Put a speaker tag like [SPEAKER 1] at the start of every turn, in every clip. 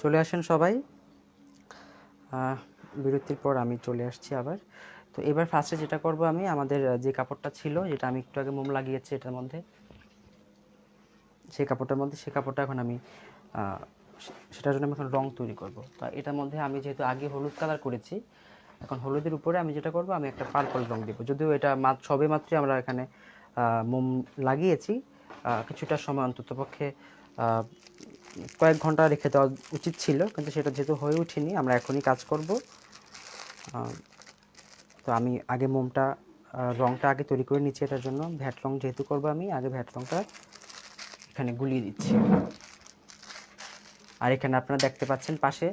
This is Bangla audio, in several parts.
[SPEAKER 1] চলে আসেন সবাই। বিরতির পর আমি চলে আসছি আবার। তো এবার ফার্স্টে যেটা করব, আমি আমাদের যে কাপড়টা ছিল, যেটা আমি একটু আগে মোম লাগিয়েছি এটার মধ্যে, সেই কাপড়টার মধ্যে, সেই কাপড়টা এখন আমি সেটার জন্য আমি এখন রং তৈরি করব। তো এটার মধ্যে আমি যেহেতু আগে হলুদ কালার করেছি, এখন হলুদের উপরে আমি যেটা করব, আমি একটা পার্পল রং দেবো। যদিও এটা সবে মাত্রই আমরা এখানে মোম লাগিয়েছি, কিছুটা সময় অন্ততপক্ষে কয়েক ঘন্টা রেখে দেওয়া উচিত ছিল, কিন্তু সেটা যেহেতু হয়ে ওঠেনি, আমরা এখনই কাজ করব। তো আমি আগে মোমটা রংটা আগে তৈরি করে নিচ্ছি। এটার জন্য ভ্যাট রং যেহেতু করবো, আমি আগে ভ্যাট রংটা এখানে গুলিয়ে দিচ্ছি। আর এখানে আপনারা দেখতে পাচ্ছেন পাশে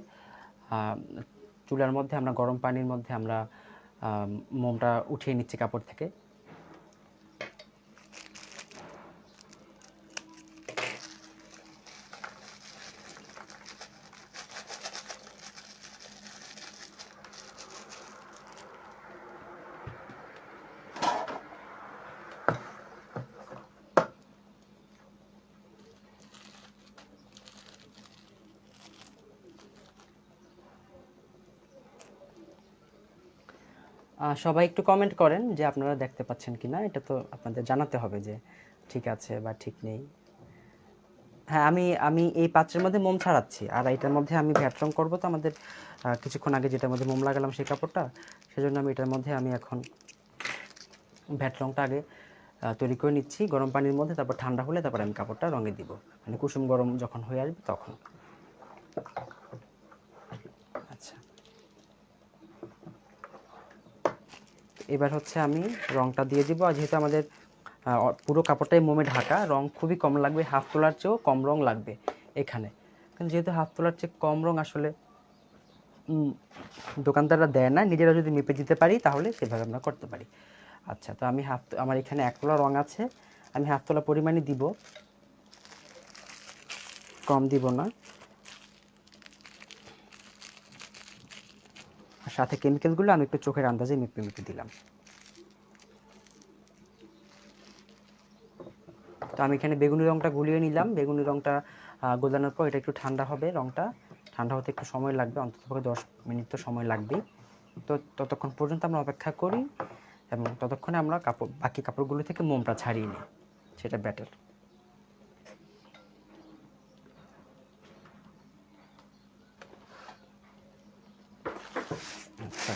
[SPEAKER 1] চুলার মধ্যে আমরা গরম পানির মধ্যে আমরা মোমটা উঠিয়ে নিচ্ছি কাপড় থেকে। সবাই একটু কমেন্ট করেন যে আপনারা দেখতে পাচ্ছেন কিনা, এটা তো আপনাদের জানাতে হবে যে ঠিক আছে বা ঠিক নেই। হ্যাঁ, আমি আমি এই পাত্রের মধ্যে মোম ছাড়াচ্ছি, আর এটার মধ্যে আমি ভ্যাট রং করবো। তো আমাদের কিছুক্ষণ আগে যেটার মধ্যে মোম লাগালাম সেই কাপড়টা, সেজন্য আমি এটার মধ্যে আমি এখন ভ্যাট রংটা আগে তৈরি করে নিচ্ছি গরম পানির মধ্যে, তারপর ঠান্ডা হলে তারপর আমি কাপড়টা রঙে দিব, মানে কুসুম গরম যখন হয়ে আসবে তখন। আচ্ছা, এবার হচ্ছে আমি রংটা দিয়ে দিব। আর যেহেতু আমাদের পুরো কাপড়টাই মোমে ঢাকা, রং খুবই কম লাগবে, হাফ তোলার চেয়েও কম রং লাগবে এখানে। কিন্তু যেহেতু হাফ তোলার চেয়ে কম রং আসলে দোকানদাররা দেয় না, নিজেরা যদি মেপে দিতে পারি তাহলে সেভাবে আমরা করতে পারি। আচ্ছা, তো আমি আমার এখানে 1 তোলা রং আছে, আমি হাফ তোলা পরিমাণই দিব, কম দিব না। আর সাথে কেমিক্যালগুলো আমি একটু চোখের আন্দাজে মেপে মেপে দিলাম। তো আমি এখানে বেগুনি রংটা গুলিয়ে নিলাম। বেগুনি রংটা গোলানোর পর এটা একটু ঠান্ডা হবে, রংটা ঠান্ডা হতে একটু সময় লাগবে, অন্ততপক্ষে 10 মিনিট তো সময় লাগবেই। তো ততক্ষণ পর্যন্ত আমরা অপেক্ষা করি, এবং ততক্ষণে আমরা বাকি কাপড়গুলো থেকে মোমটা ছাড়িয়ে নিই, সেটা বেটার। আচ্ছা,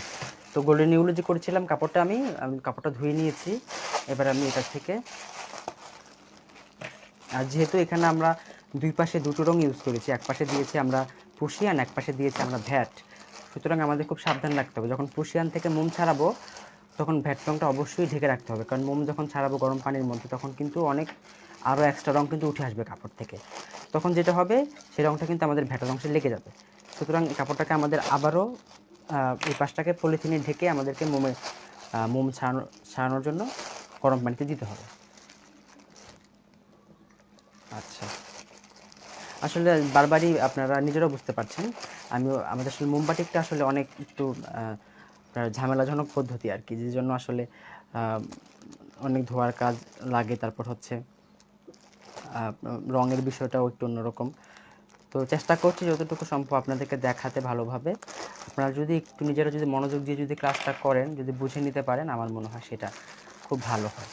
[SPEAKER 1] তো গোল্ডেন ইউলো যে করেছিলাম কাপড়টা, আমি কাপড়টা ধুয়ে নিয়েছি। এবার আমি এটা থেকে, আর যেহেতু এখানে আমরা দুই পাশে দুটো রং ইউজ করেছি, এক পাশে দিয়েছি আমরা প্রুশিয়ান, এক পাশে দিয়েছি আমরা ভ্যাট, সুতরাং আমাদের খুব সাবধান রাখতে হবে। যখন প্রুশিয়ান থেকে মোম ছাড়াবো তখন ভ্যাট রংটা অবশ্যই ঢেকে রাখতে হবে, কারণ মোম যখন ছাড়াবো গরম পানির মধ্যে তখন কিন্তু অনেক আরও এক্সট্রা রং কিন্তু উঠে আসবে কাপড় থেকে। তখন যেটা হবে, সেই রংটা কিন্তু আমাদের ভ্যাটের অংশে লেগে যাবে। সুতরাং এই কাপড়টাকে আমাদের আবারও এই পাশটাকে পলিথিনে ঢেকে আমাদেরকে মোম ছাড়ানোর জন্য গরম পানিতে দিতে হবে। আচ্ছা, আসলে বারবারই আপনারা নিজেরাও বুঝতে পারছেন, আমাদের আসলে মোমবাতিকটা আসলে অনেক একটু ঝামেলাজনক পদ্ধতি আর কি, যে জন্য আসলে অনেক ধোয়ার কাজ লাগে। তারপর হচ্ছে রঙের বিষয়টাও একটু অন্যরকম। তো চেষ্টা করছি যতটুকু সম্ভব আপনাদেরকে দেখাতে ভালোভাবে। আপনারা যদি একটু নিজেরা যদি মনোযোগ দিয়ে যদি ক্লাসটা করেন, যদি বুঝে নিতে পারেন, আমার মনে হয় সেটা খুব ভালো হয়।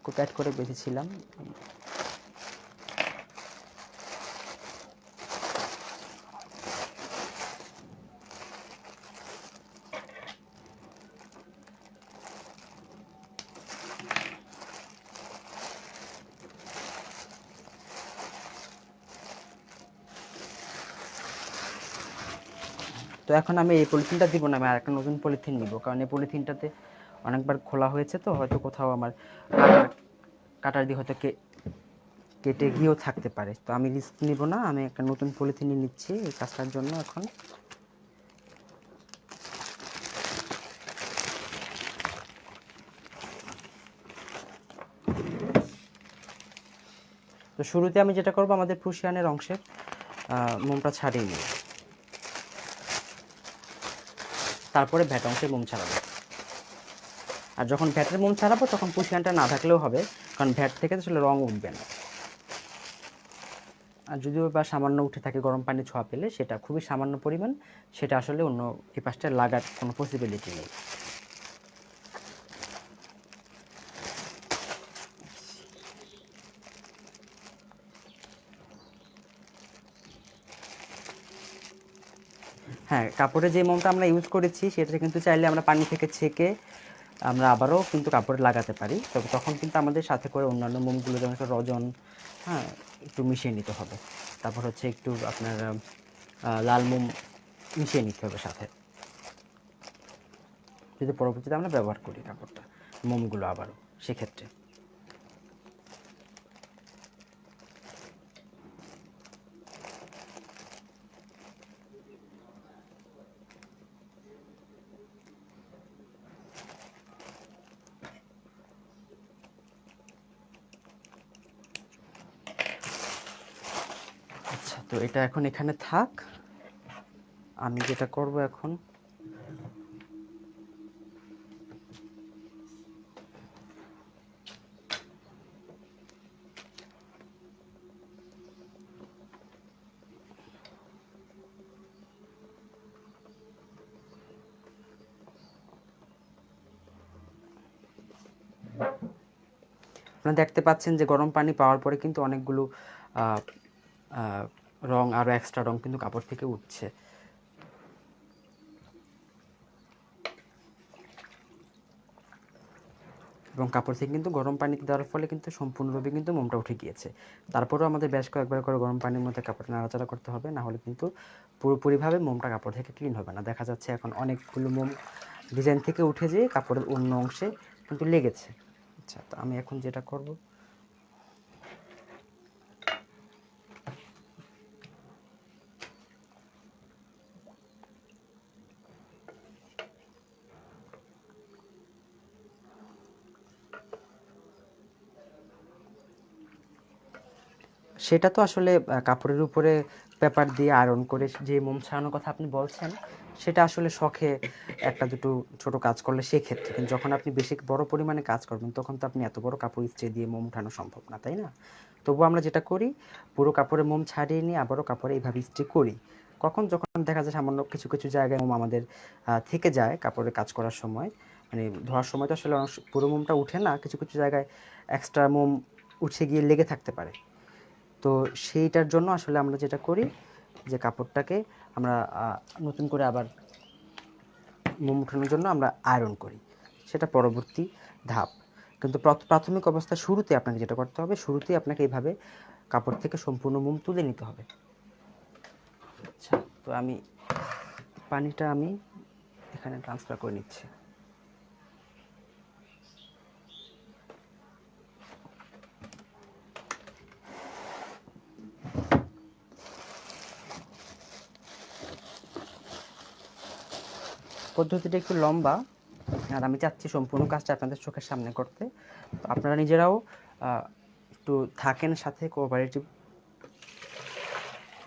[SPEAKER 1] খুব অ্যাড করে বেঁধেছিলাম। তো এখন আমি এই পলিথিনটা দিব না, আমি আর একটা নতুন পলিথিন নিব, কারণ এই পলিথিনটাতে অনেকবার খোলা হয়েছে, তো হয়তো কোথাও আমার কাটার দিয়ে হয়তো কেটে গিয়েও থাকতে পারে। তো আমি রিস্ক নিব না, আমি একটা নতুন পলিথিনে নিচ্ছি এই কাজটার জন্য। এখন তো শুরুতে আমি যেটা করব, আমাদের প্রুশিয়ানের অংশের মোমটা ছাড়িয়ে নিই, তারপরে ভ্যাট অংশে মোম ছাড়াবো। আর যখন ভ্যাটের মোম ছাড়াবো তখন প্রুশিয়ানটা না থাকলেও হবে, কারণ ভ্যাট থেকে আসলে রং উঠবে না। আর যদিও বা সামান্য উঠে থাকে গরম পানি ছোঁয়া পেলে, সেটা খুবই সামান্য পরিমাণ, সেটা আসলে অন্য এই পাশটা লাগার কোনো পসিবিলিটি নেই। হ্যাঁ, কাপড়ে যে মোমটা আমরা ইউজ করেছি সেটা কিন্তু চাইলে আমরা পানি থেকে ছেঁকে আমরা আবারও কিন্তু কাপড়ে লাগাতে পারি। তবে তখন কিন্তু আমাদের সাথে করে অন্যান্য মোমগুলো, যেমন রজন, হ্যাঁ, একটু মিশিয়ে নিতে হবে। তারপর হচ্ছে একটু আপনার লাল মোম মিশিয়ে নিতে হবে সাথে, যদি পরবর্তীতে আমরা ব্যবহার করি কাপড়টা, মোমগুলো আবারও সেক্ষেত্রে। আচ্ছা, তো এটা এখন এখানে থাক। আমি যেটা করব এখন, আপনারা দেখতে পাচ্ছেন যে গরম পানি পাওয়ার পরে কিন্তু অনেকগুলো আহ, আহ, রং, আরও এক্সট্রা রং কিন্তু কাপড় থেকে উঠছে। এবং কাপড় থেকে কিন্তু গরম পানিতে দেওয়ার ফলে কিন্তু সম্পূর্ণরূপে কিন্তু মোমটা উঠে গিয়েছে। তারপরেও আমাদের বেশ কয়েকবার করে গরম পানির মধ্যে কাপড়টা নাড়াচাড়া করতে হবে, না হলে কিন্তু পুরোপুরিভাবে মোমটা কাপড় থেকে ক্লিন হবে না। দেখা যাচ্ছে এখন অনেকগুলো মোম ডিজাইন থেকে উঠে যেয়ে কাপড়ের অন্য অংশে কিন্তু লেগেছে। আচ্ছা, তো আমি এখন যেটা করব, সেটা তো আসলে কাপড়ের উপরে পেপার দিয়ে আয়রন করে যে মোম ছাড়ানোর কথা আপনি বলছেন, সেটা আসলে শখে একটা দুটো ছোট কাজ করলে সেক্ষেত্রে। কিন্তু যখন আপনি বেশি বড় পরিমাণে কাজ করবেন, তখন তো আপনি এত বড় কাপড় ইস্ত্রি দিয়ে মোম উঠানো সম্ভব না, তাই না? তবুও আমরা যেটা করি, পুরো কাপড়ে মোম ছাড়িয়ে নিয়ে আবারও কাপড়ে এইভাবে ইস্ত্রি করি। কখন যখন দেখা যায় সামান্য কিছু কিছু জায়গায় মোম আমাদের থেকে যায় কাপড়ে কাজ করার সময়, মানে ধোয়ার সময় তো আসলে পুরো মোমটা উঠে না, কিছু কিছু জায়গায় এক্সট্রা মোম উঠে গিয়ে লেগে থাকতে পারে। তো সেইটার জন্য আসলে আমরা যেটা করি, যে কাপড়টাকে আমরা নতুন করে আবার মোম উঠানোর জন্য আমরা আয়রন করি, সেটা পরবর্তী ধাপ। কিন্তু প্রাথমিক অবস্থা শুরুতে আপনাকে যেটা করতে হবে, শুরুতেই আপনাকে এইভাবে কাপড় থেকে সম্পূর্ণ মোম তুলে নিতে হবে। আচ্ছা, তো আমি পানিটা আমি এখানে ট্রান্সফার করে নিচ্ছি। পদ্ধতিটা একটু লম্বা, আর আমি চাচ্ছি সম্পূর্ণ কাজটা আপনাদের চোখের সামনে করতে। তো আপনারা নিজেরাও একটু থাকেন সাথে, কোঅপারেটিভ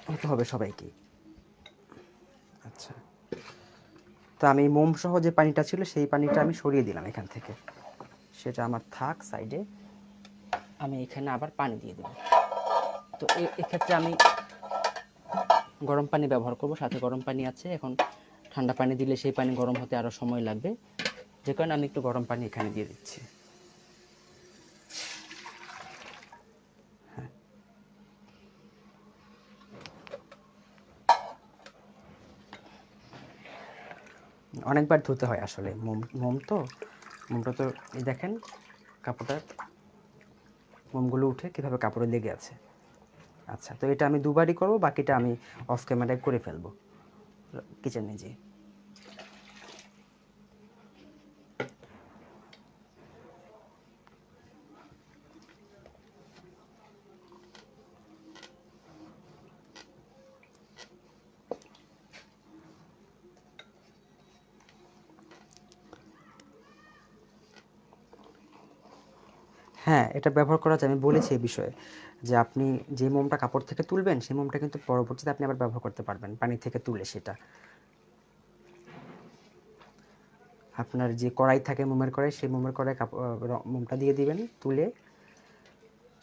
[SPEAKER 1] হতে হবে সবাইকে। আচ্ছা, তো আমি মোম সহ যে পানিটা ছিল সেই পানিটা আমি সরিয়ে দিলাম এখান থেকে, সেটা আমার থাক সাইডে। আমি এখানে আবার পানি দিয়ে দেব। তো এক্ষেত্রে আমি গরম পানি ব্যবহার করব, সাথে গরম পানি আছে। এখন ঠান্ডা পানি দিলে সেই পানি গরম হতে আরও সময় লাগবে, যে কারণে আমি একটু গরম পানি এখানে দিয়ে দিচ্ছি। হ্যাঁ, অনেকবার ধুতে হয় আসলে মোমটা তো এই দেখেন কাপড়টা, মোমগুলো উঠে কীভাবে কাপড়ে লেগে আছে। আচ্ছা, তো এটা আমি দুবারই করবো, বাকিটা আমি অফ ক্যামেরায় করে ফেলবো কিচেনে যেয়ে। হ্যাঁ, এটা ব্যবহার করা যায়, আমি বলেছি এই বিষয়ে যে আপনি যে মোমটা কাপড় থেকে তুলবেন সেই মোমটা কিন্তু পরবর্তীতে আপনি আবার ব্যবহার করতে পারবেন পানি থেকে তুলে। সেটা আপনার যে কড়াই থাকে, মোমের কড়াই, সেই মোমের কড়াই মোমটা দিয়ে দিবেন তুলে।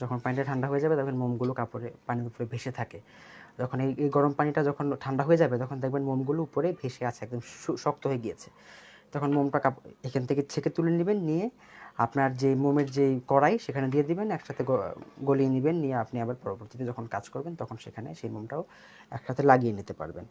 [SPEAKER 1] যখন পানিটা ঠান্ডা হয়ে যাবে তখন মোমগুলো কাপড়ে পানির উপরে ভেসে থাকে। যখন এই গরম পানিটা যখন ঠান্ডা হয়ে যাবে তখন দেখবেন মোমগুলো উপরে ভেসে আছে, একদম শক্ত হয়ে গিয়েছে। তখন মোমটা এখান থেকে ছেঁকে তুলে নেবেন, নিয়ে আপনার যে মোমের যে কড়াই সেখানে দিয়ে দিবেন, একসাথে গলিয়ে নেবেন, নিয়ে আপনি আবার পরবর্তীতে যখন কাজ করবেন তখন সেখানে সেই মোমটাও একসাথে লাগিয়ে নিতে পারবেন।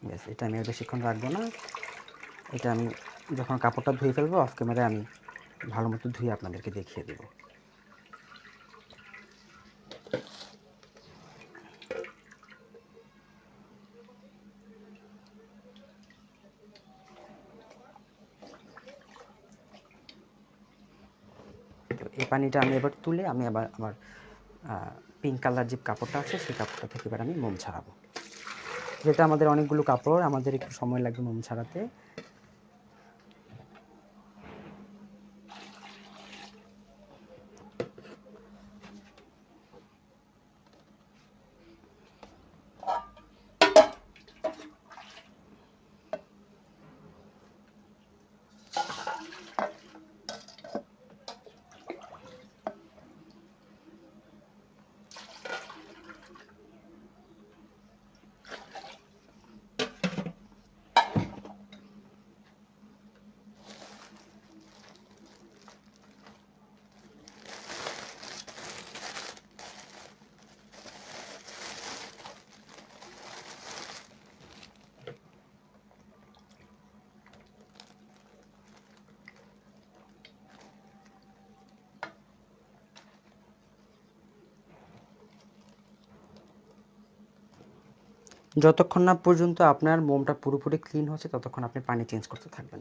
[SPEAKER 1] ব্যাস, এটা আমি আর বেশিক্ষণ রাখবো না। এটা আমি যখন কাপড়টা ধুয়ে ফেলবো অফ ক্যামেরায় আমি ভালো মতো ধুয়ে আপনাদেরকে দেখিয়ে দেবো। তো এই পানিটা আমি এবার তুলে আমি আবার আমার পিঙ্ক কালার যে কাপড়টা আছে সেই কাপড়টা থেকে এবার আমি মোম ছাড়াবো। যেটা আমাদের অনেকগুলো কাপড়, আমাদের একটু সময় লাগবে মোম ছাড়াতে। যতক্ষণ না পর্যন্ত আপনার মোমটা পুরোপুরি ক্লিন হচ্ছে ততক্ষণ আপনি পানি চেঞ্জ করতে থাকবেন।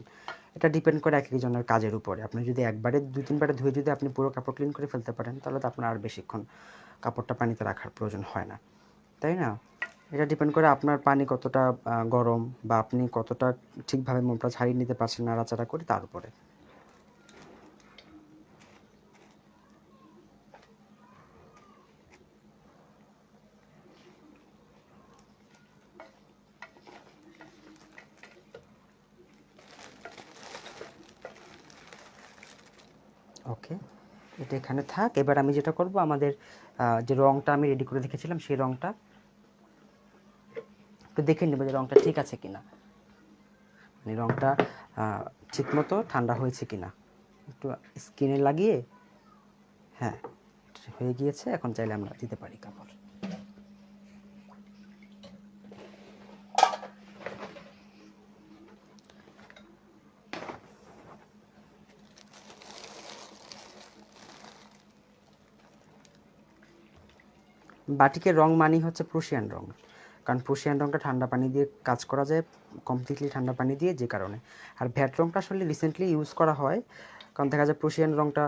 [SPEAKER 1] এটা ডিপেন্ড করে এক একজনের কাজের উপরে। আপনি যদি একবারে 2-3 বারে ধুয়ে যদি আপনি পুরো কাপড় ক্লিন করে ফেলতে পারেন তাহলে তো আপনার আর বেশিক্ষণ কাপড়টা পানিতে রাখার প্রয়োজন হয় না, তাই না? এটা ডিপেন্ড করে আপনার পানি কতটা গরম বা আপনি কতটা ঠিকভাবে মোমটা ছাড়িয়ে নিতে পারছেন নাড়াচাড়া করে তার উপরে। ওকে, এটা এখানে থাক। এবার আমি যেটা করব, আমাদের যে রঙটা আমি রেডি করে রেখেছিলাম সেই রঙটা একটু দেখে নেব যে রঙটা ঠিক আছে কিনা, মানে রঙটা ঠিক মতো ঠান্ডা হয়েছে কিনা। একটু স্কিনে লাগিয়ে, হ্যাঁ হয়ে গিয়েছে, এখন চাইলে আমরা দিতে পারি কাপড়। বাটিকের রং মানেই হচ্ছে প্রুশিয়ান রং, কারণ প্রুশিয়ান রংটা ঠান্ডা পানি দিয়ে কাজ করা যায়, কমপ্লিটলি ঠান্ডা পানি দিয়ে, যে কারণে। আর ভ্যাট রংটা আসলে রিসেন্টলি ইউজ করা হয়, কারণ দেখা যায় প্রুশিয়ান রংটা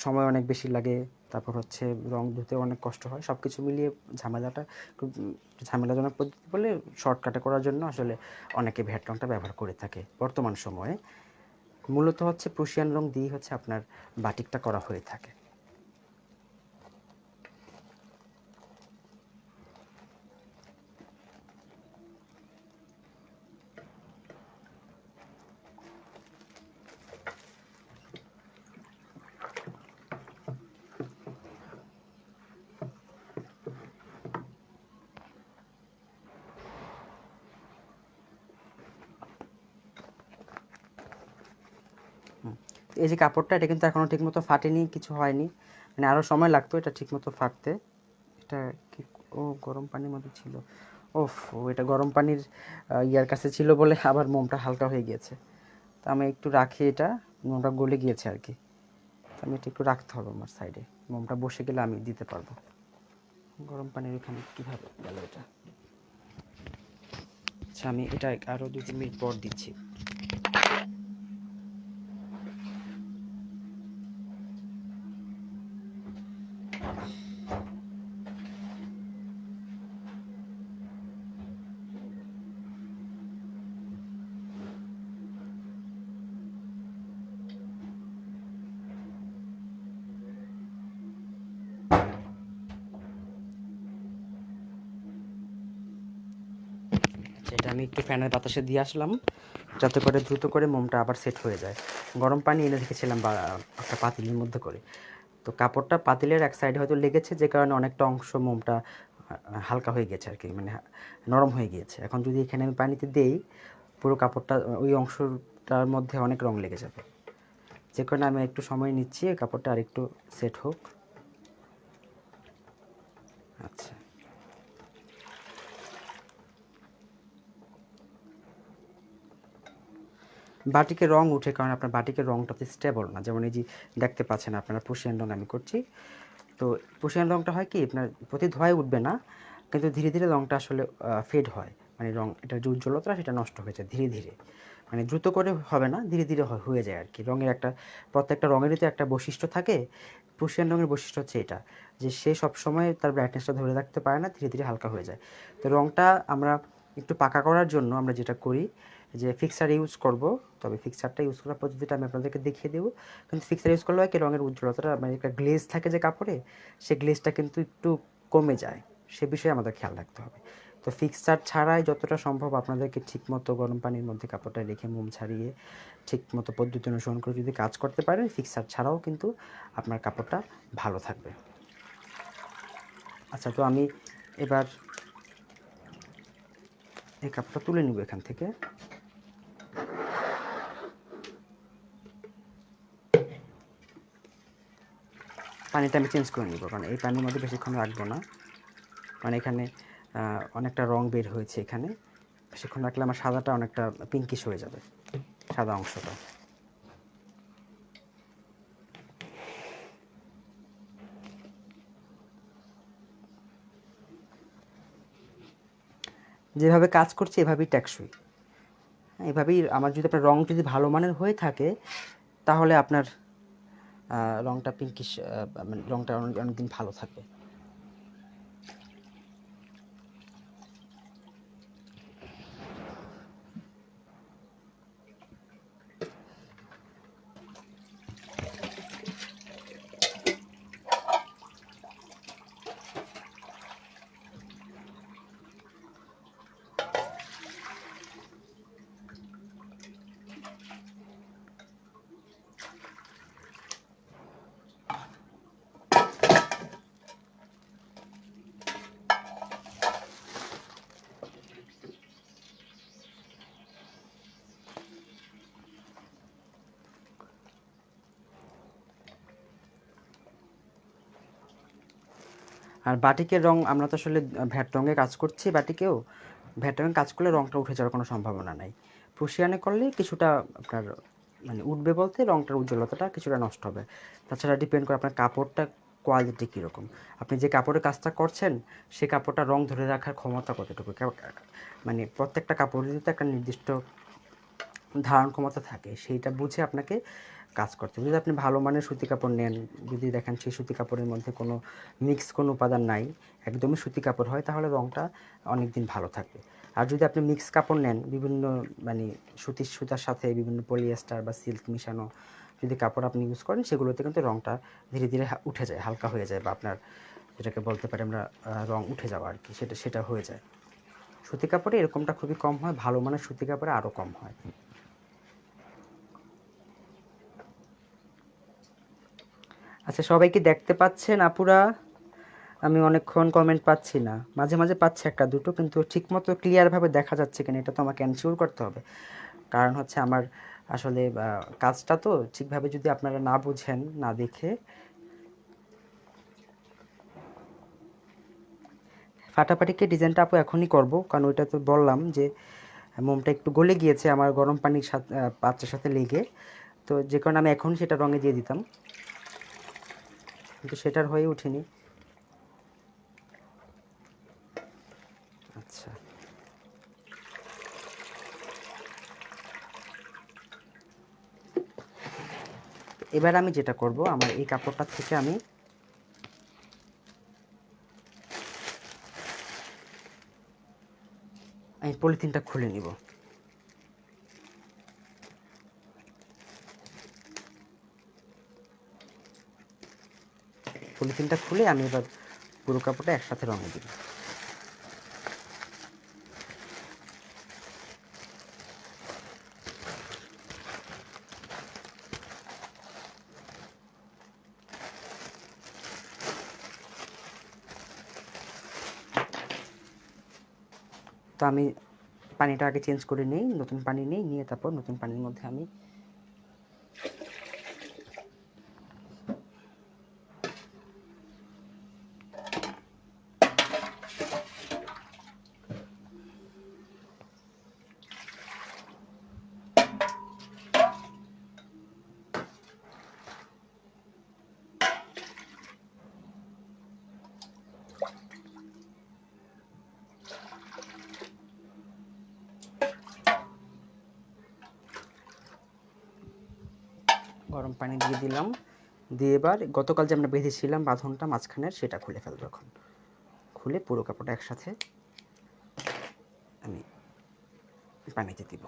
[SPEAKER 1] সময় অনেক বেশি লাগে, তারপর হচ্ছে রং ধুতে অনেক কষ্ট হয়, সব কিছু মিলিয়ে ঝামেলাটা খুব ঝামেলাজনক পদ্ধতি বলে শর্টকাটে করার জন্য আসলে অনেকে ভ্যাট রংটা ব্যবহার করে থাকে বর্তমান সময়ে। মূলত হচ্ছে প্রুশিয়ান রং দিয়েই হচ্ছে আপনার বাটিকটা করা হয়ে থাকে। এই যে কাপড়টা, এটা কিন্তু এখনও ঠিকমতো ফাটেনি, কিছু হয়নি, মানে আরও সময় লাগতো এটা ঠিকমতো ফাটতে। এটা কি, ও গরম পানির মধ্যে ছিল, ওফ, ও এটা গরম পানির ইয়ার কাছে ছিল বলে আবার মোমটা হালকা হয়ে গিয়েছে। তো আমি একটু রাখি, এটা মোমটা গলে গিয়েছে আর কি, তো আমি এটা একটু রাখতে হবে আমার সাইডে, মোমটা বসে গেলে আমি দিতে পারবো। গরম পানির এখানে কীভাবে গেল এটা? আচ্ছা, আমি এটা আরও 2-3 মিনিট পর দিচ্ছি। এটা আমি একটু ফ্যানের বাতাসে দিয়ে আসলাম যাতে করে দ্রুত করে মোমটা আবার সেট হয়ে যায়। গরম পানি এনে রেখেছিলাম একটা পাতিলের মধ্যে করে, তো কাপড়টা পাতিলের এক সাইডে হয়তো লেগেছে, যে কারণে অনেকটা অংশ মোমটা হালকা হয়ে গেছে আর কি, মানে নরম হয়ে গিয়েছে। এখন যদি এখানে আমি পানিতে দেই, পুরো কাপড়টা ওই অংশটার মধ্যে অনেক রং লেগে যাবে, যে কারণে আমি একটু সময় নিচ্ছি কাপড়টা আর একটু সেট হোক। আচ্ছা, বাটিকের রং উঠে, কারণ আপনার বাটিকের রংটাতে স্টেবল না। যেমন এই যে দেখতে পাচ্ছেন আপনারা প্রুশিয়ান রং আমি করছি, তো প্রুশিয়ান রংটা হয় কি আপনার প্রতি ধোয়ায় উঠবে না, কিন্তু ধীরে ধীরে রংটা আসলে ফেড হয়, মানে রং এটার যে উজ্জ্বলতা সেটা নষ্ট হয়ে যায় ধীরে ধীরে, মানে দ্রুত করে হবে না, ধীরে ধীরে হয়ে যায় আর কি। রঙের একটা, প্রত্যেকটা রঙেরই তো একটা বৈশিষ্ট্য থাকে। প্রুশিয়ান রঙের বৈশিষ্ট্য হচ্ছে এটা, যে সে সবসময় তার ব্রাইটনেসটা ধরে রাখতে পারে না, ধীরে ধীরে হালকা হয়ে যায়। তো রঙটা আমরা একটু পাকা করার জন্য আমরা যেটা করি যে ফিক্সার ইউজ করব, তবে ফিক্সারটা ইউজ করার পদ্ধতিটা আমি আপনাদেরকে দেখিয়ে দেবো। কিন্তু ফিক্সার ইউজ করলে হয় কি রঙের উজ্জ্বলতাটা, মানে একটা গ্লেজ থাকে যে কাপড়ে, সে গ্লেজটা কিন্তু একটু কমে যায়, সে বিষয়ে আমাদের খেয়াল রাখতে হবে। তো ফিক্সার ছাড়াই যতটা সম্ভব আপনাদেরকে ঠিকমতো গরম পানির মধ্যে কাপড়টা রেখে মোম ছাড়িয়ে ঠিকমতো পদ্ধতি অনুসরণ করে যদি কাজ করতে পারেন, ফিক্সার ছাড়াও কিন্তু আপনার কাপড়টা ভালো থাকবে। আচ্ছা, তো আমি এবার এই কাপড়টা তুলে নিব এখান থেকে। পানিটা আমি চেঞ্জ করে নিব, কারণ এই পানির মধ্যে বেশিক্ষণ রাখবো না, কারণ এখানে অনেকটা রং বের হয়েছে। এখানে বেশিক্ষণ রাখলে আমার সাদাটা অনেকটা পিঙ্কিশ হয়ে যাবে, সাদা অংশটা। যেভাবে কাজ করছি এভাবেই টেকসই, এভাবেই আমার যদি আপনার রং যদি ভালো মানের হয়ে থাকে, তাহলে আপনার রংটা পিঙ্কিশ, মানে রংটা অনেকদিন ভালো থাকবে। আর বাটিকের রং আমরা তো আসলে ভ্যাট রঙে কাজ করছি, বাটিকেও ভ্যাট রঙে কাজ করলে রংটা উঠে যাওয়ার কোনো সম্ভাবনা নাই। প্রুশিয়ানে করলে কিছুটা আপনার মানে উঠবে বলতে রংটার উজ্জ্বলতাটা কিছুটা নষ্ট হবে। তাছাড়া ডিপেন্ড করে আপনার কাপড়টা কোয়ালিটি কীরকম, আপনি যে কাপড়ের কাজটা করছেন সে কাপড়টা রং ধরে রাখার ক্ষমতা কতটুকু, মানে প্রত্যেকটা কাপড়েরই তো একটা নির্দিষ্ট ধারণ ক্ষমতা থাকে, সেইটা বুঝে আপনাকে কাজ করতে হবে। যদি আপনি ভালো মানের সুতি কাপড় নেন, যদি দেখেন সেই সুতি কাপড়ের মধ্যে কোনো মিক্স কোনো উপাদান নাই, একদমই সুতি কাপড় হয়, তাহলে রংটা অনেক দিন ভালো থাকবে। আর যদি আপনি মিক্স কাপড় নেন, বিভিন্ন মানে সুতার সাথে বিভিন্ন পলিয়েস্টার বা সিল্ক মিশানো যদি কাপড় আপনি ইউজ করেন, সেগুলোতে কিন্তু রংটা ধীরে ধীরে উঠে যায়, হালকা হয়ে যায়, বা আপনার যেটাকে বলতে পারি আমরা রং উঠে যাওয়া আর কি, সেটা হয়ে যায়। সুতি কাপড়ে এরকমটা খুবই কম হয়, ভালো মানের সুতি কাপড়ে আরও কম হয়। আচ্ছা, সবাই কি দেখতে পাচ্ছেন আপুরা? আমি অনেকক্ষণ কমেন্ট পাচ্ছি না, মাঝে মাঝে পাচ্ছি একটা দুটো, কিন্তু ঠিকমতো ক্লিয়ারভাবে দেখা যাচ্ছে কিনা এটা তো আমাকে এনশিওর করতে হবে। কারণ হচ্ছে আমার আসলে কাজটা তো ঠিকভাবে যদি আপনারা না বুঝেন, না দেখে। ফাটাফাটিকে ডিজাইনটা আপু এখনই করব, কারণ ওইটা তো বললাম যে মোমটা একটু গলে গিয়েছে আমার গরম পানির সাথে, পাত্রের সাথে লেগে, তো যে কারণে আমি এখনই সেটা রঙে দিয়ে দিতাম, কিন্তু সেটার হয়ে ওঠেনি। আচ্ছা, এবার আমি যেটা করব, আমার এই কাপড়টা থেকে আমি পলিথিনটা খুলে নিব। পলিথিনটা খুলে আমি এবার পুরো কাপড়টা একসাথে রঙে দিব। তো আমি পানিটা আগে চেঞ্জ করে নিই, নতুন পানি নিয়ে তারপর নতুন পানির মধ্যে আমি গরম পানি দিয়ে দিলাম। দিয়ে এবার গতকাল যে আমরা বেঁধেছিলাম বাঁধনটা মাঝখানের, সেটা খুলে ফেলবো এখন। খুলে পুরো কাপড়টা একসাথে আমি পানিতে দিব।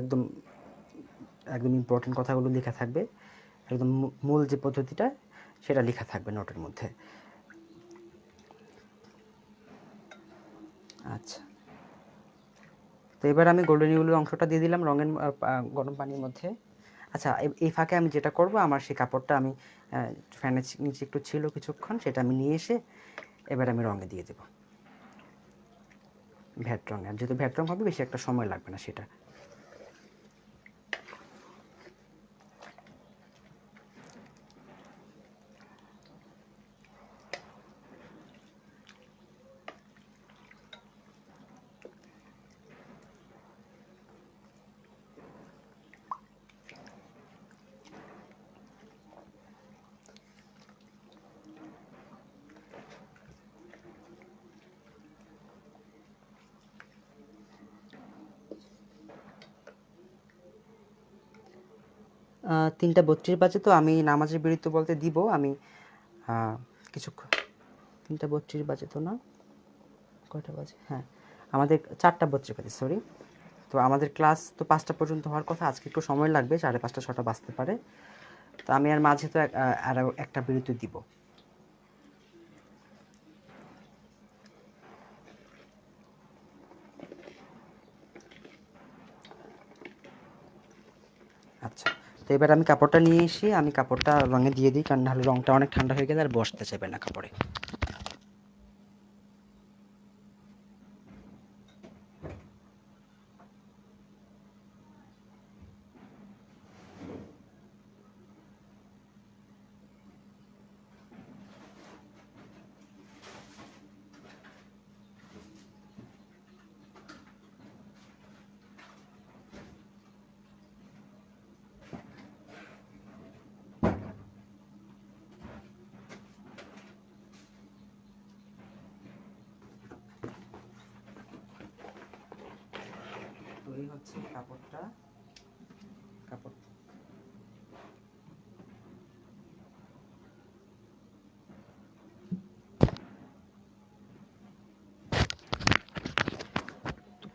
[SPEAKER 1] একদম একদম ইম্পর্টেন্ট কথাগুলো লেখা থাকবে, একদম মূল যে পদ্ধতিটা সেটা লেখা থাকবে নোটের মধ্যে। আচ্ছা, তো এবার আমি গোল্ডেন ইউলের অংশটা দিয়ে দিলাম রঙের গরম পানির মধ্যে। আচ্ছা, এই ফাঁকে আমি যেটা করব, আমার সেই কাপড়টা আমি ফ্যানের নিচে একটু ছিল কিছুক্ষণ, সেটা আমি নিয়ে এসে এবার আমি রঙে দিয়ে দেব, ভ্যাট রঙে। আর যেহেতু ভ্যাট রঙ হবে, বেশি একটা সময় লাগবে না সেটা। তিনটা ৩২ বাজে, তো আমি নামাজের বিরতি বলতে দিব আমি কিছুক্ষণ। ৩টা ৩২ বাজে তো না, কয়টা বাজে? হ্যাঁ, আমাদের ৪টা ৩২ বাজে, সরি। তো আমাদের ক্লাস তো ৫টা পর্যন্ত হওয়ার কথা, আজকে একটু সময় লাগবে, ৫:৩০ ৬টা বাজতে পারে। তো আমি আর মাঝে তো আরও একটা বিরতি দিব। আচ্ছা, তো এবার আমি কাপড়টা নিয়ে এসে আমি কাপড়টা রঙে দিয়ে দিই, কারণ নাহলে রঙটা অনেক ঠান্ডা হয়ে গেলে আর বসতে চাইবে না কাপড়ে। তো এই হচ্ছে কাপড়টা। কাপড়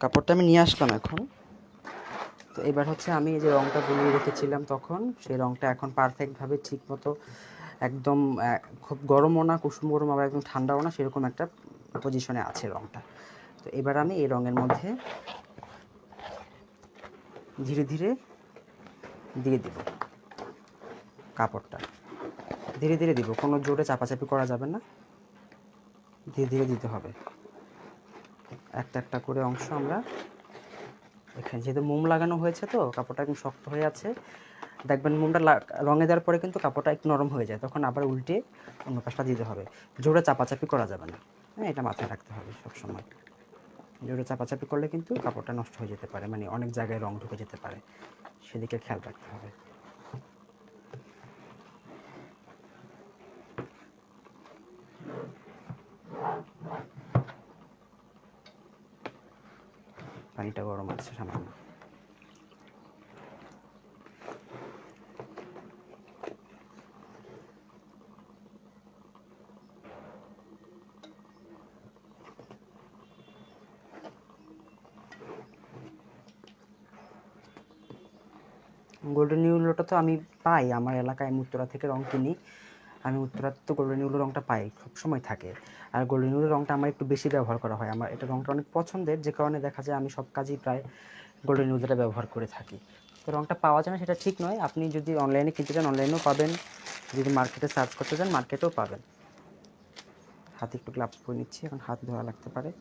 [SPEAKER 1] কাপড়টা আমি নিয়ে আসলাম এখন। তো এবার হচ্ছে আমি এই যে রঙটা গুলিয়ে রেখেছিলাম তখন, সেই রঙটা এখন পারফেক্টভাবে ঠিক মতো একদম খুব গরমও না, কুসুম গরম, আবার একদম ঠান্ডাও না, সেরকম একটা পজিশনে আছে রঙটা। তো এবার আমি এই রঙের মধ্যে ধীরে ধীরে দিয়ে দিব কাপড়টা। ধীরে ধীরে দিব, কোনো জোরে চাপাচাপি করা যাবে না, ধীরে ধীরে দিতে হবে। একটা একটা করে অংশ আমরা এখানে, যেহেতু মোম লাগানো হয়েছে তো কাপড়টা একদম শক্ত হয়ে আছে, দেখবেন মোমটা রঙে দেওয়ার পরে কিন্তু কাপড়টা একটু নরম হয়ে যায়, তখন আবার উল্টে অন্য পাশটা দিতে হবে। জোরে চাপাচাপি করা যাবে না, হ্যাঁ, এটা মাথায় রাখতে হবে সবসময়। জোরে চাপাচাপি করলে কিন্তু কাপড়টা নষ্ট হয়ে যেতে পারে, মানে অনেক জায়গায় রং ঢুকে যেতে পারে, সেদিকে খেয়াল রাখতে হবে। পানিটা গরম আছে সামান্য। গোল্ডেন ইউলোটা তো আমি পাই আমার এলাকায়, আমি উত্তরা থেকে রং কিনি। আমি উত্তরাতে তো গোল্ডেন ইউলো রঙটা পাই, সবসময় থাকে। আর গোল্ডেন ইউলো রঙটা আমার একটু বেশি ব্যবহার করা হয়, আমার এটা রঙটা অনেক পছন্দের, যে কারণে দেখা যায় আমি সব কাজেই প্রায় গোল্ডেন ইউলোটা ব্যবহার করে থাকি। তো রঙটা পাওয়া যায় না সেটা ঠিক নয়, আপনি যদি অনলাইনে কিনতে চান অনলাইনেও পাবেন, যদি মার্কেটে সার্চ করতে চান মার্কেটেও পাবেন। হাতে একটু গ্লাভস পরে নিচ্ছি, এখন হাত ধোয়া লাগতে পারে।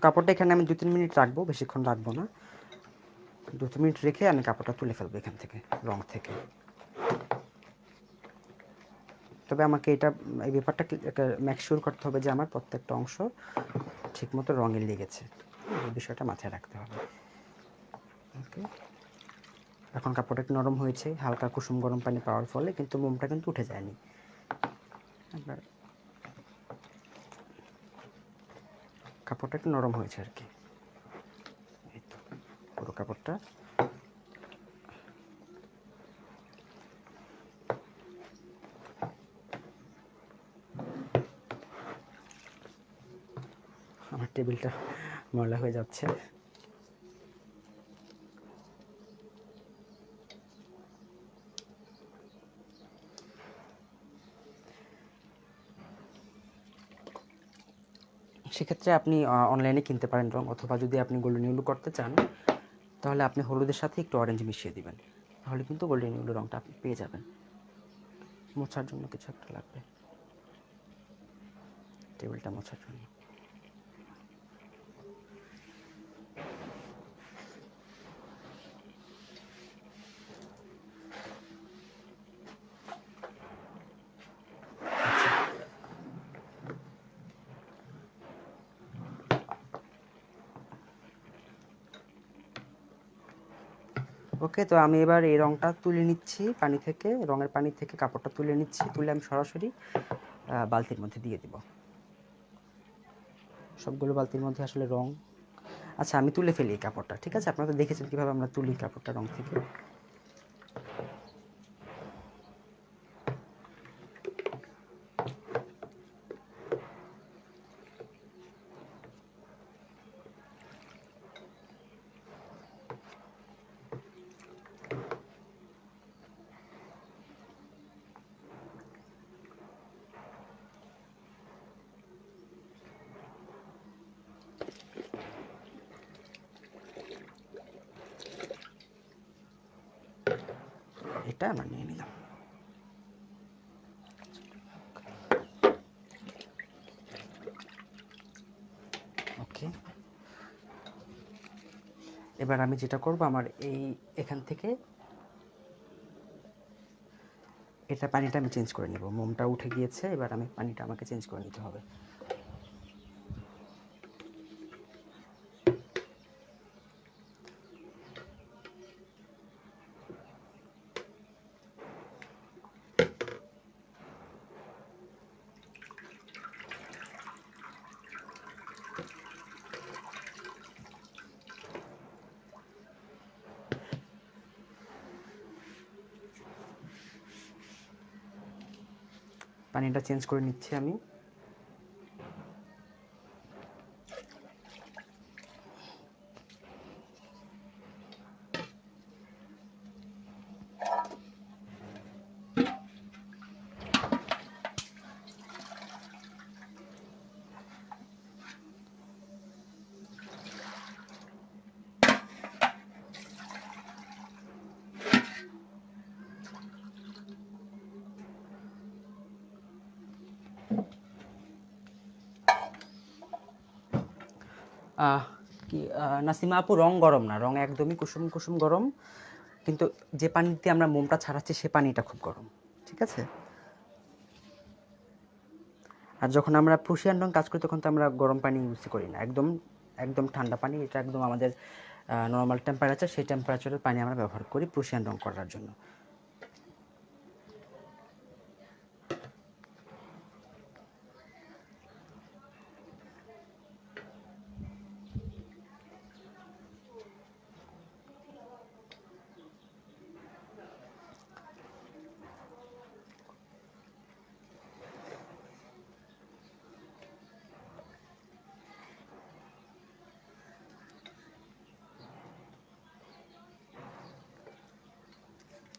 [SPEAKER 1] কাপড়টা এখানে আমি 2-3 মিনিট রাখবো, বেশিক্ষণ রাখবো না। 2-3 মিনিট রেখে আমি কাপড়টা তুলে ফেলবো এখান থেকে, রং থেকে। তবে আমাকে এই ব্যাপারটা মেক শিওর করতে হবে যে আমার প্রত্যেকটা অংশ ঠিকমতো রঙে লেগেছে, এই বিষয়টা মাথায় রাখতে হবে। ওকে, এখন কাপড়টা একটু নরম হয়েছে, হালকা কুসুম গরম পানি পাওয়ার ফলে, কিন্তু মোমটা কিন্তু উঠে যায়নি। এবার কাপড়টা একটু নরম হয়েছে আর কি, এই তো পুরো কাপড়টা। আমার টেবিলটা ময়লা হয়ে যাচ্ছে। সেক্ষেত্রে আপনি অনলাইনে কিনতে পারেন রং, অথবা যদি আপনি গোল্ডেন ইউলো করতে চান তাহলে আপনি হলুদের সাথে একটু অরেঞ্জ মিশিয়ে দিবেন, তাহলে কিন্তু গোল্ডেন ইউলো রংটা আপনি পেয়ে যাবেন। মোছার জন্য কিছু একটা লাগবে, টেবিলটা মোছার জন্য। ওকে, তো আমি এবার এই রংটা তুলে নিচ্ছি পানি থেকে, রঙের পানি থেকে কাপড়টা তুলে নিচ্ছি, তুলে আমি সরাসরি বালতির মধ্যে দিয়ে দিব। সবগুলো বালতির মধ্যে আসলে রং, আচ্ছা আমি তুলে ফেলি এই কাপড়টা, ঠিক আছে? আপনারা তো দেখেছেন কীভাবে আমরা তুলি কাপড়টা রং থেকে। এটা আমরা নিয়ে নিলাম। ওকে, এবার আমি যেটা করব, আমার এখান থেকে এটা পানিটা আমি চেঞ্জ করে নেব, মোমটা উঠে গিয়েছে, এবার আমি পানিটা আমাকে চেঞ্জ করে নিতে হবে। পানিটা চেঞ্জ করে নিচ্ছি আমি। নাসিমা আপু, রং গরম না, রং একদমই কুসুম কুসুম গরম, কিন্তু যে পানিতে আমরা মোমটা ছাড়াচ্ছি সে পানিটা খুব গরম, ঠিক আছে? আর যখন আমরা প্রুশিয়ান রং কাজ করি তখন তো আমরা গরম পানি ইউজ করি না, একদম একদম ঠান্ডা পানি, এটা একদম আমাদের নর্মাল টেম্পারেচার, সেই টেম্পারেচারের পানি আমরা ব্যবহার করি প্রুশিয়ান রং করার জন্য।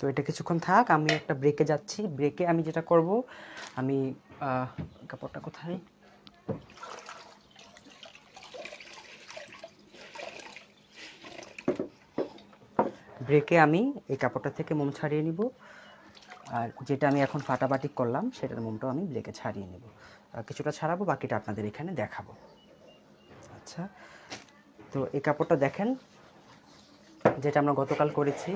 [SPEAKER 1] তো এটা কিছুক্ষণ থাক, আমি একটা ব্রেকে যাচ্ছি। ব্রেকে আমি যেটা করব, আমি কাপড়টা কোথায়, ব্রেকে আমি এই কাপড়টা থেকে মোম ছাড়িয়ে নিব, আর যেটা আমি এখন ফাটাবাটিক করলাম সেটার মোমটাও আমি ব্রেকে ছাড়িয়ে নেব। কিছুটা ছাড়াবো, বাকিটা আপনাদের এখানে দেখাবো। আচ্ছা, তো এই কাপড়টা দেখেন, যেটা আমরা গতকাল করেছি,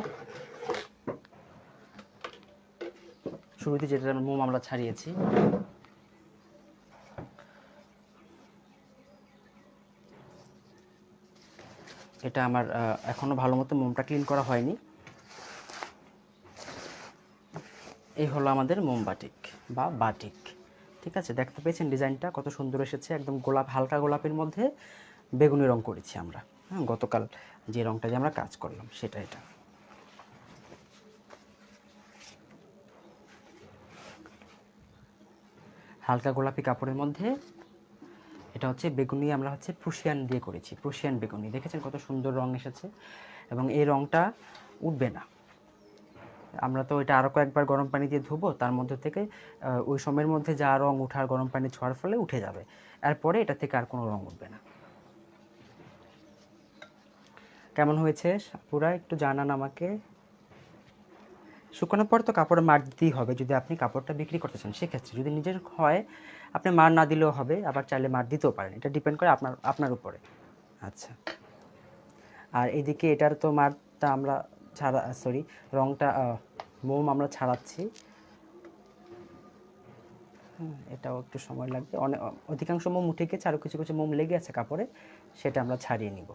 [SPEAKER 1] শুরুতে যেটা মোম আমরা ছাড়িয়েছি, এটা আমার এখনও ভালো মতো মোমটা ক্লিন করা হয়নি। এই হলো আমাদের মোম বাটিক বা বাটিক। ঠিক আছে, দেখতে পেয়েছেন ডিজাইনটা কত সুন্দর এসেছে, একদম গোলাপ, হালকা গোলাপের মধ্যে বেগুনি রং করেছি আমরা। হ্যাঁ, গতকাল যে রংটা যে আমরা কাজ করলাম সেটা এটা। হালকা গোলাপি কাপড়ের মধ্যে এটা হচ্ছে বেগুনি, আমরা হচ্ছে প্রুশিয়ান দিয়ে করেছি, প্রুশিয়ান বেগুনি। দেখেছেন কত সুন্দর রং এসেছে, এবং এই রংটা উঠবে না। আমরা তো এটা আরও কয়েকবার গরম পানি দিয়ে ধুবো, তার মধ্যে থেকে ওই সময়ের মধ্যে যা রং ওঠার গরম পানি ছোঁয়ার ফলে উঠে যাবে, এরপরে এটা থেকে আর কোনো রং উঠবে না। কেমন হয়েছে পুরা একটু জানান আমাকে। শুকানোর পর তো কাপড়ে মার দিতেই হবে, যদি আপনি কাপড়টা বিক্রি করতে চান সেক্ষেত্রে। যদি নিজের হয় আপনি মার না দিলেও হবে, আবার চাইলে মার দিতেও পারেন, এটা ডিপেন্ড করে আপনার উপরে। আচ্ছা, আর এদিকে এটার তো মারটা আমরা রংটা মোম আমরা ছাড়াচ্ছি। এটাও একটু সময় লাগবে, অধিকাংশ মোম উঠে গেছে, আরও কিছু কিছু মোম লেগে আছে কাপড়ে, সেটা আমরা ছাড়িয়ে নিব।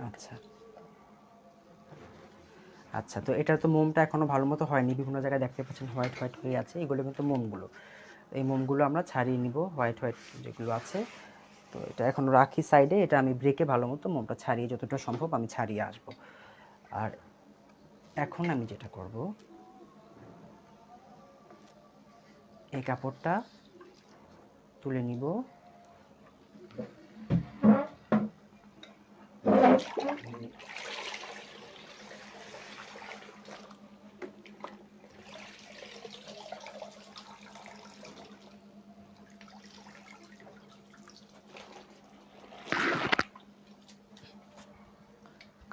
[SPEAKER 1] আচ্ছা আচ্ছা, তো এটার তো মোমটা এখনও ভালো মতো হয়নি, বিভিন্ন জায়গায় দেখতে পাচ্ছেন হোয়াইট হোয়াইট হয়ে আছে, এগুলো কিন্তু মোমগুলো। এই মোমগুলো আমরা ছাড়িয়ে নিব, হোয়াইট হোয়াইট যেগুলো আছে। তো এটা এখন রাখি সাইডে, এটা আমি ব্রেকে ভালো মতো মোমটা ছাড়িয়ে, যতটা সম্ভব আমি ছাড়িয়ে আসব। আর এখন আমি যেটা করব, এই কাপড়টা তুলে নিব,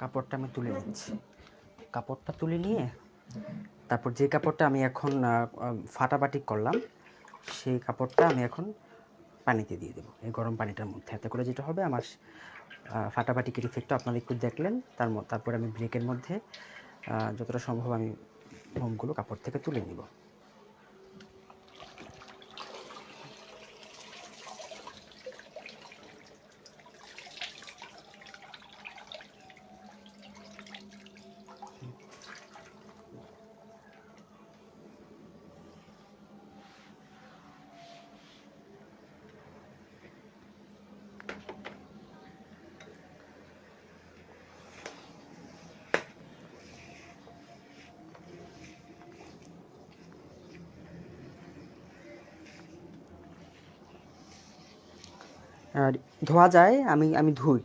[SPEAKER 1] কাপড়টা আমি তুলে নিচ্ছি। কাপড়টা তুলে নিয়ে তারপর যে কাপড়টা আমি এখন ফাটাবাটি করলাম, সেই কাপড়টা আমি এখন পানিতে দিয়ে দেবো, এই গরম পানিটার মধ্যে। এতে করে যেটা হবে, আমার ফাটাবাটিকের ইফেক্টটা আপনারা একটু দেখলেন। তারপরে আমি ব্রেকের মধ্যে যতটা সম্ভব আমি মোমগুলো কাপড় থেকে তুলে নিব। আর ধোয়া যায়, আমি ধুই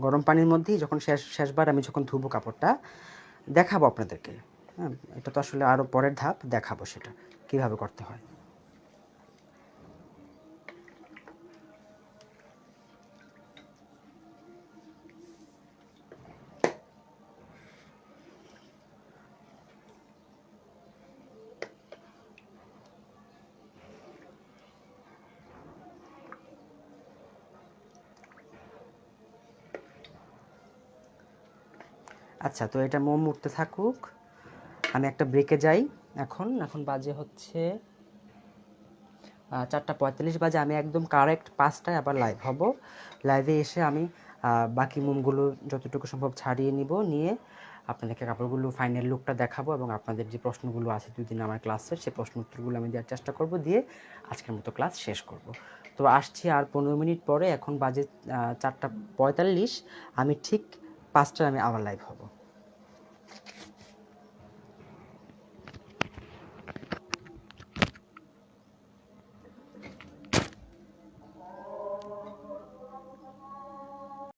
[SPEAKER 1] গরম পানির মধ্যেই, যখন শেষবার আমি যখন ধুবো কাপড়টা দেখাবো আপনাদেরকে। হ্যাঁ, এটা তো আসলে আরও পরের ধাপ, দেখাবো সেটা কীভাবে করতে হয়। আচ্ছা, তো এটা মোম উঠতে থাকুক, আমি একটা ব্রেকে যাই। এখন বাজে হচ্ছে 4:45 বাজে। আমি একদম কারেক্ট 5টায় আবার লাইভ হব। লাইভে এসে আমি বাকি মোমগুলো যতটুকু সম্ভব ছাড়িয়ে নিয়ে আপনাদেরকে কাপড়গুলো ফাইনাল লুকটা দেখাবো, এবং আপনাদের যে প্রশ্নগুলো আছে দুদিন আমার ক্লাসের, সেই প্রশ্ন উত্তরগুলো আমি দেওয়ার চেষ্টা করব, দিয়ে আজকের মতো ক্লাস শেষ করব। তো আসছি আর 15 মিনিট পরে, এখন বাজে 4:45, আমি ঠিক 5টায় আমি আবার লাইভ হব।